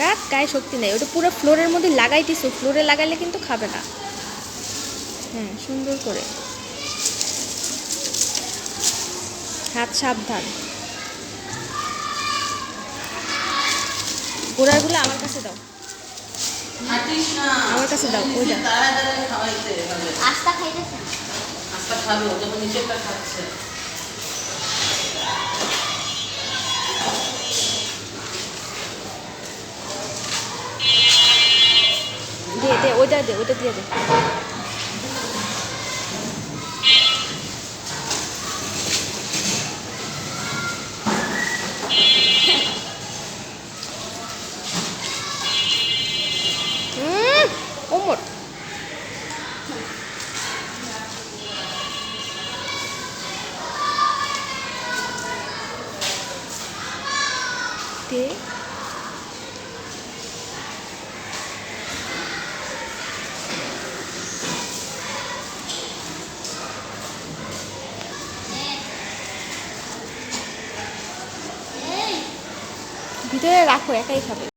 রাখ, গায়ে শক্তি নেই। ওটা পুরো ফ্লোরের মধ্যে লাগাইতেছো, ফ্লোরে লাগাইলে কিন্তু খাবে না। হ্যাঁ, সুন্দর করে হাত সাবধান। গোড়াগুলো আমার কাছে দাও, আমার কাছে দাও। ওইটা আস্তা খাইতেছে না। আস্তা খাবে, ও যখন নিচেরটা খাচ্ছে। দে দে, ওইটা দে, ওইটা দিয়ে দে। ওমর দে। ভিতরে রাখো, একাই খাবে।